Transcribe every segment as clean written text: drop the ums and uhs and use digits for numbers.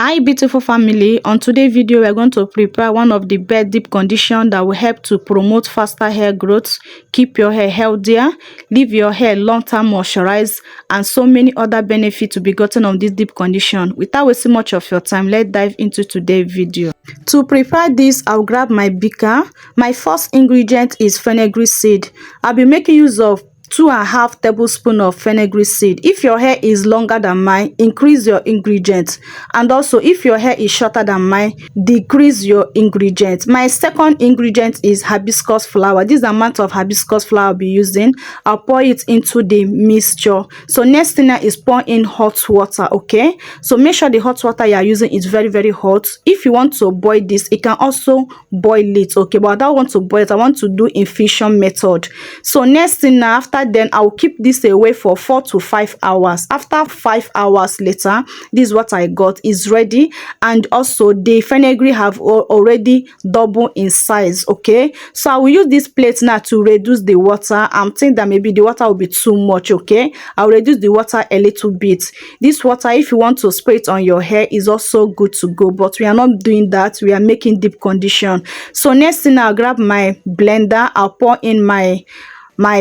Hi beautiful family, on today's video we're going to prepare one of the best deep condition that will help to promote faster hair growth, keep your hair healthier, leave your hair long-term moisturized, and so many other benefits to be gotten on this deep condition. Without wasting much of your time, let's dive into today's video. To prepare this, I'll grab my beaker. My first ingredient is fenugreek seed. I'll be making use of 2.5 tablespoons of fenugreek seed. If your hair is longer than mine, increase your ingredients, and also if your hair is shorter than mine, decrease your ingredients. My second ingredient is hibiscus flower. This amount of hibiscus flower I'll be using, I'll pour it into the mixture. So next thing is pour in hot water. Okay, so make sure the hot water you are using is very hot. If you want to boil this, you can also boil it. Okay, but I don't want to boil it, I want to do infusion method. So next thing now, after then I'll keep this away for 4 to 5 hours. After 5 hours later, this is what I got is ready, and also the fenugreek have already doubled in size. Okay, so I will use this plate now to reduce the water. I'm thinking that maybe the water will be too much. Okay, I'll reduce the water a little bit. This water, if you want to spray it on your hair, is also good to go, but we are not doing that. We are making deep condition. So next thing, I'll grab my blender. I'll pour in my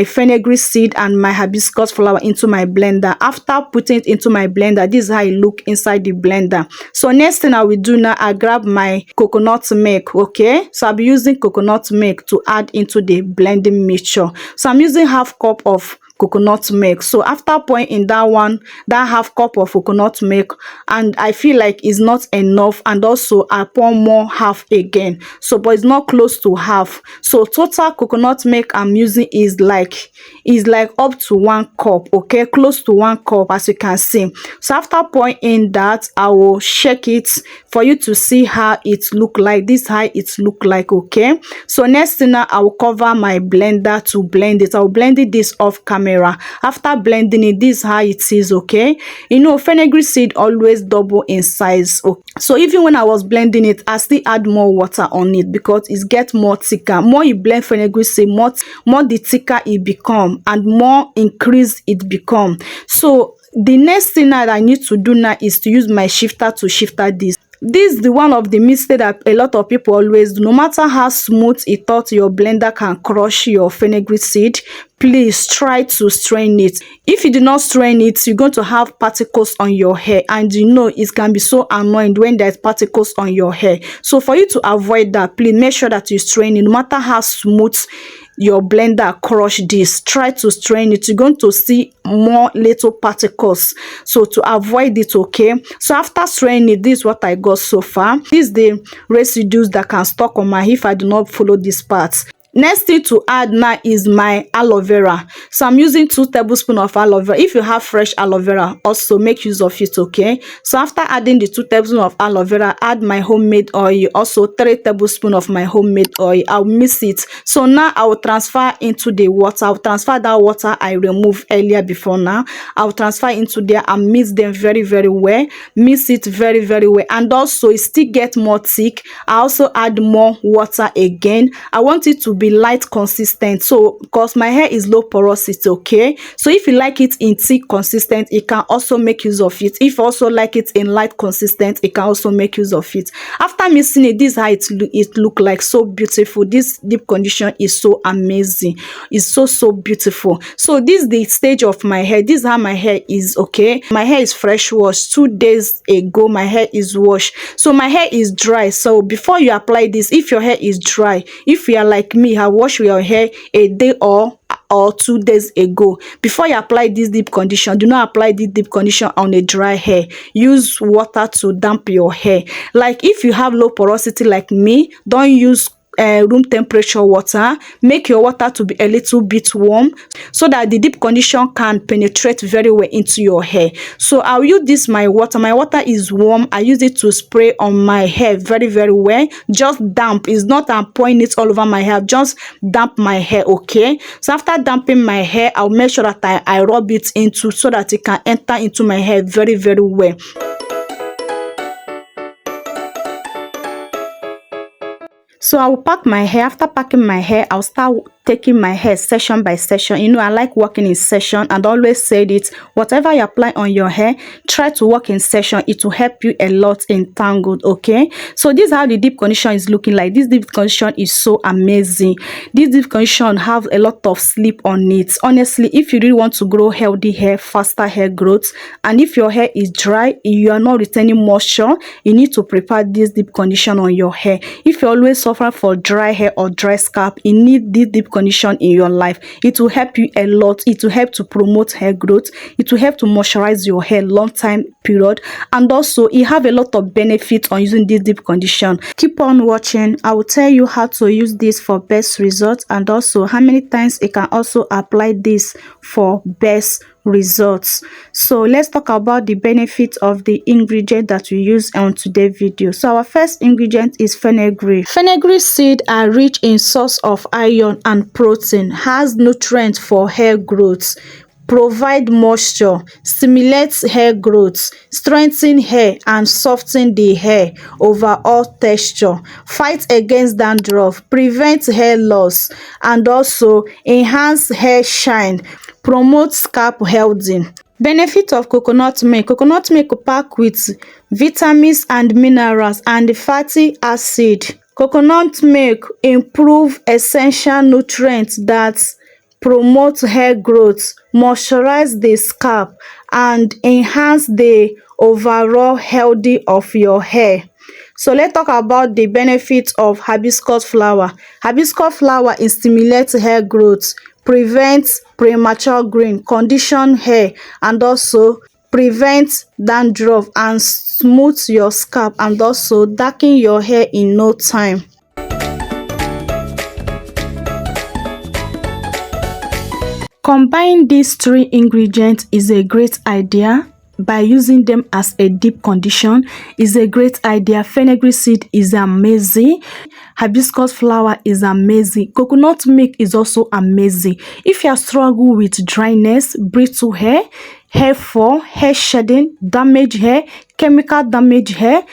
fenugreek seed and my hibiscus flower into my blender. After putting it into my blender, this is how it look inside the blender. So next thing I will do now, I grab my coconut milk. Okay, so I'll be using coconut milk to add into the blending mixture. So I'm using half cup of coconut milk. So after pouring in that half cup of coconut milk, and I feel like it's not enough, and also I pour more half again, so but it's not close to half. So total coconut milk I'm using is like up to 1 cup. Okay, close to 1 cup, as you can see. So after pouring in that, I will shake it for you to see how it look like. This how it look like. Okay, so next thing now, I will cover my blender to blend it. I will blend it this off camera. After blending it, this is how it is. Okay, you know, fenugreek seed always double in size. Okay, so even when I was blending it, I still add more water on it because it gets more thicker. More you blend fenugreek seed, more the thicker it become, and more increase it become. So the next thing that I need to do now is to use my shifter to shifter this. This is the one of the mistake that a lot of people always do. No matter how smooth you thought your blender can crush your fenugreek seed, please try to strain it. If you do not strain it, you're going to have particles on your hair, and you know it can be so annoying when there's particles on your hair. So for you to avoid that, please make sure that you strain it. No matter how smooth your blender crush this, try to strain it. You're going to see more little particles, so to avoid it. Okay, so after straining it, this is what I got so far. This is the residues that can stuck on my hair if I do not follow this part. Next thing to add now is my aloe vera. So I'm using 2 tablespoons of aloe vera. If you have fresh aloe vera, also make use of it. Okay, so after adding the 2 tablespoons of aloe vera, add my homemade oil, also 3 tablespoons of my homemade oil. I'll mix it. So now I will transfer into the water. I'll transfer that water I removed earlier before. Now I'll transfer into there and mix them very well. Mix it very well, and also it still get more thick. I also add more water again. I want it to be light consistent, so because my hair is low porosity. Okay, so if you like it in thick consistent, you can also make use of it. If you also like it in light consistent, you can also make use of it. After mixing it, this is how it look like. So beautiful. This deep condition is so amazing. It's so beautiful. So this is the stage of my hair. This is how my hair is. Okay, my hair is fresh washed 2 days ago. My hair is washed, so my hair is dry. So before you apply this, if your hair is dry, if you are like me, have washed your hair a day or 2 days ago, before you apply this deep condition, do not apply this deep condition on a dry hair. Use water to damp your hair. Like if you have low porosity like me, don't use room temperature water. Make your water to be a little bit warm so that the deep condition can penetrate very well into your hair. So I'll use this my water is warm. I use it to spray on my hair very well. Just damp. It's not I'm pouring it all over my hair, just damp my hair. Okay, so after damping my hair, I'll make sure that I rub it into so that it can enter into my hair very well. So I will pack my hair. After packing my hair, I'll start taking my hair session by session. You know, I like working in session, and always said it, whatever you apply on your hair, try to work in session. It will help you a lot in tangled. Okay, so this is how the deep condition is looking like. This deep condition is so amazing. This deep condition have a lot of sleep on it. Honestly, if you really want to grow healthy hair, faster hair growth, and if your hair is dry, you are not retaining moisture, you need to prepare this deep condition on your hair. If you always suffer for dry hair or dry scalp, you need this deep condition in your life. It will help you a lot. It will help to promote hair growth. It will help to moisturize your hair long time period, and also it have a lot of benefits on using this deep condition. Keep on watching. I will tell you how to use this for best results, and also how many times you can also apply this for best results. So let's talk about the benefits of the ingredient that we use on today's video. So our first ingredient is fenugreek. Fenugreek seeds are rich in source of iron and protein, has nutrients for hair growth, provide moisture, stimulates hair growth, strengthen hair and soften the hair overall texture, fight against dandruff, prevent hair loss, and also enhance hair shine, promote scalp healthy. Benefit of coconut milk. Coconut milk packed with vitamins and minerals and fatty acid. Coconut milk improve essential nutrients that promote hair growth, moisturize the scalp, and enhance the overall healthy of your hair. So let's talk about the benefits of hibiscus flower. Hibiscus flower stimulates hair growth, prevents premature growing, condition hair, and also prevents dandruff and smooth your scalp, and also darken your hair in no time. Combine these three ingredients is a great idea. By using them as a deep condition is a great idea. Fenugreek seed is amazing. Hibiscus flower is amazing. Coconut milk is also amazing. If you are struggling with dryness, brittle hair, hair fall, hair shedding, damaged hair, chemical damage hair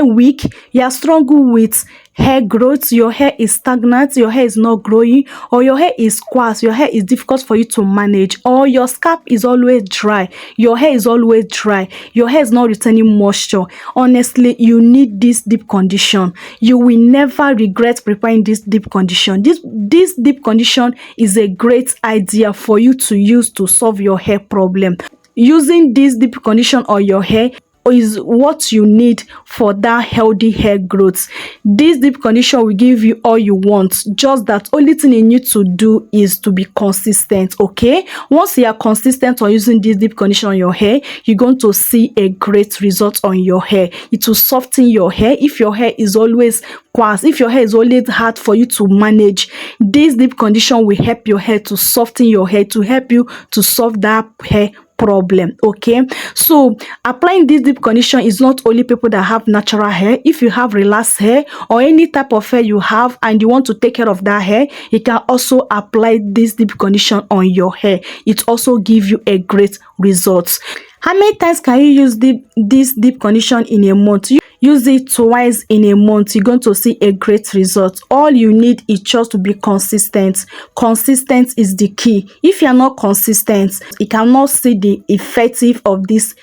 weak, you are struggling with hair growth, your hair is stagnant, your hair is not growing, or your hair is sparse, your hair is difficult for you to manage, or your scalp is always dry, your hair is always dry, your hair is not retaining moisture, honestly, you need this deep condition. You will never regret preparing this deep condition. This deep condition is a great idea for you to use to solve your hair problem. Using this deep condition on your hair is what you need for that healthy hair growth. This deep condition will give you all you want, just that only thing you need to do is to be consistent. Okay, once you are consistent on using this deep condition on your hair, you're going to see a great result on your hair. It will soften your hair. If your hair is always coarse, if your hair is always hard for you to manage, this deep condition will help your hair to soften your hair, to help you to solve that hair problem. Okay, so applying this deep condition is not only people that have natural hair. If you have relaxed hair or any type of hair you have and you want to take care of that hair, you can also apply this deep condition on your hair. It also gives you a great result. How many times can you use this deep condition in a month? Use it twice in a month. You're going to see a great result. All you need is just to be consistent. Consistent is the key. If you are not consistent, you cannot see the effective of this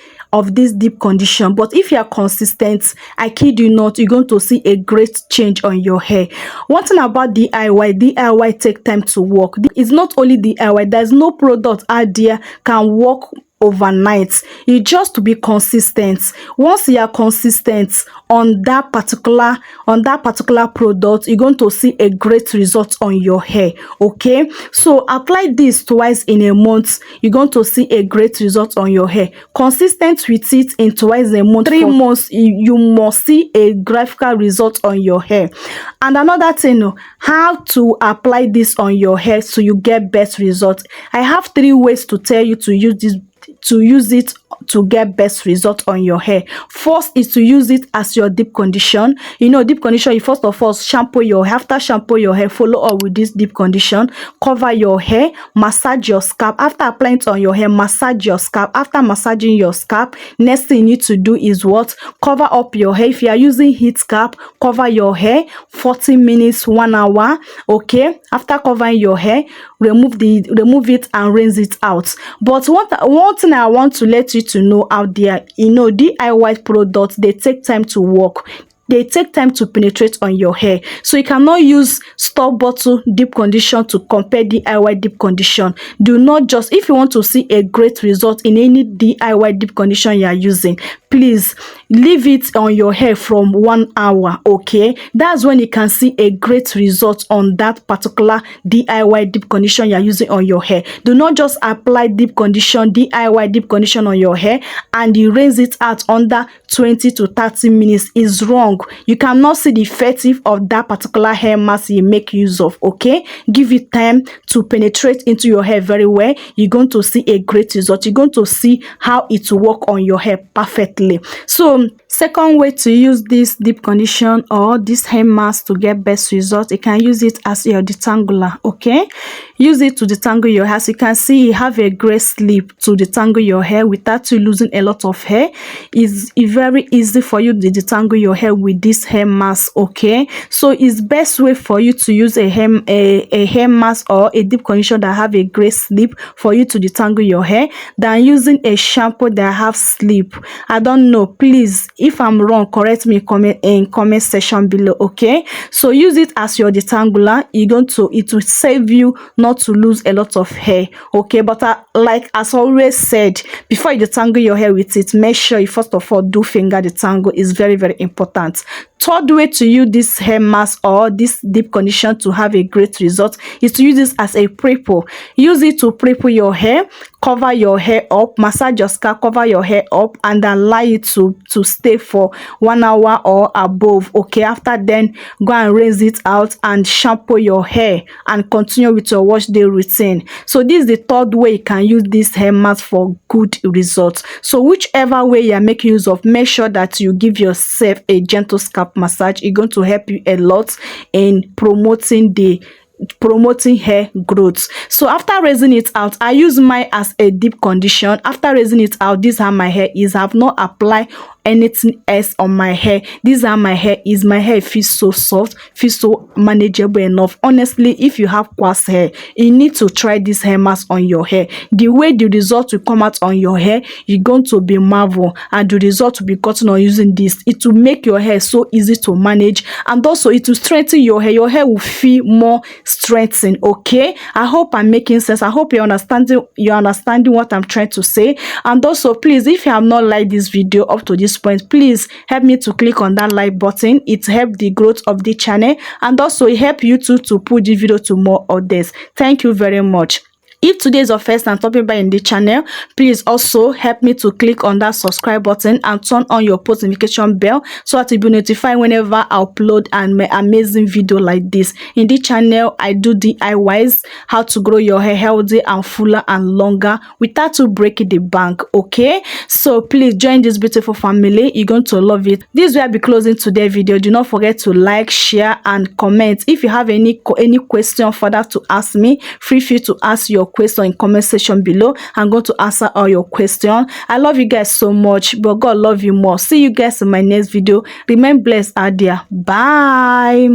deep condition. But if you are consistent, I kid you not, you're going to see a great change on your hair. One thing about DIY take time to work. It's not only DIY, there's no product out there can work overnight. You just to be consistent. Once you are consistent on that particular product, you're going to see a great result on your hair. Okay, so apply this twice in a month. You're going to see a great result on your hair. Consistent with it in twice a month. 3 months, you must see a graphical result on your hair. And another thing, how to apply this on your hair so you get best results. I have 3 ways to tell you to use to use it to get best result on your hair. First is to use it as your deep condition. You know, deep condition, you first of all shampoo your hair. After shampoo your hair, follow up with this deep condition. Cover your hair, massage your scalp. After applying it on your hair, massage your scalp. After massaging your scalp, next thing you need to do is what? Cover up your hair. If you are using heat scalp, cover your hair 40 minutes, 1 hour. Okay, after covering your hair, remove it and rinse it out. But one thing I want to let you to know out there, you know, DIY products, they take time to work. They take time to penetrate on your hair. So you cannot use store bottle deep condition to compare DIY deep condition. Do not just, if you want to see a great result in any DIY deep condition you are using, please leave it on your hair from 1 hour. Okay, that's when you can see a great result on that particular DIY deep condition you are using on your hair. Do not just apply DIY deep condition on your hair and you rinse it out under 20 to 30 minutes. Is wrong. You cannot see the effective of that particular hair mask you make use of. Okay, give it time to penetrate into your hair very well. You're going to see a great result. You're going to see how it will work on your hair perfectly. So second way to use this deep condition or this hair mask to get best result, you can use it as your detangler. Okay, use it to detangle your hair. As you can see, you have a great slip to detangle your hair without you losing a lot of hair. It's very easy for you to detangle your hair with this hair mask. Okay, so it's best way for you to use a hair mask or a deep condition that have a great slip for you to detangle your hair than using a shampoo that have slip. I don't know, please, if I'm wrong, correct me in comment section below. Okay, so use it as your detangler. It will save you not to lose a lot of hair. Okay, but like as always said, before you detangle your hair with it, make sure you first of all do finger detangle. Is very, very important. Third way to use this hair mask or this deep condition to have a great result is to use this as a pre-poo. Use it to pre-poo your hair, cover your hair up, massage your scalp, cover your hair up, and allow it to stay for 1 hour or above. Okay, after then go and rinse it out and shampoo your hair and continue with your wash day routine. So this is the third way you can use this hair mask for good results. So whichever way you are making use of, make sure that you give yourself a gentle scalp massage. It's going to help you a lot in promoting hair growth. So after raising it out, I use mine as a deep condition. After raising it out, this is how my hair is. I have not applied anything else on my hair. This is how my hair is. My hair feels so soft, feels so manageable enough. Honestly, if you have coarse hair, you need to try this hair mask on your hair. The way the result will come out on your hair, you're going to be marvel, and the result will be gotten on using this. It will make your hair so easy to manage, and also it will strengthen your hair. Your hair will feel more strengthened. Okay, I hope I'm making sense. I hope you're understanding what I'm trying to say. And also, please, if you have not liked this video up to this point, please help me to click on that like button. It helps the growth of the channel, and also it helps you to put the video to more others. Thank you very much. If today is your first time stopping by in the channel, please also help me to click on that subscribe button and turn on your post notification bell so that you'll be notified whenever I upload an amazing video like this. In this channel, I do DIYs, how to grow your hair healthy and fuller and longer without you breaking the bank. Okay, so please join this beautiful family. You're going to love it. This will be closing today's video. Do not forget to like, share, and comment. If you have any question further to ask me, feel free to ask your question in comment section below. I'm going to answer all your questions. I love you guys so much, but God love you more. See you guys in my next video. Remain blessed out there. Bye.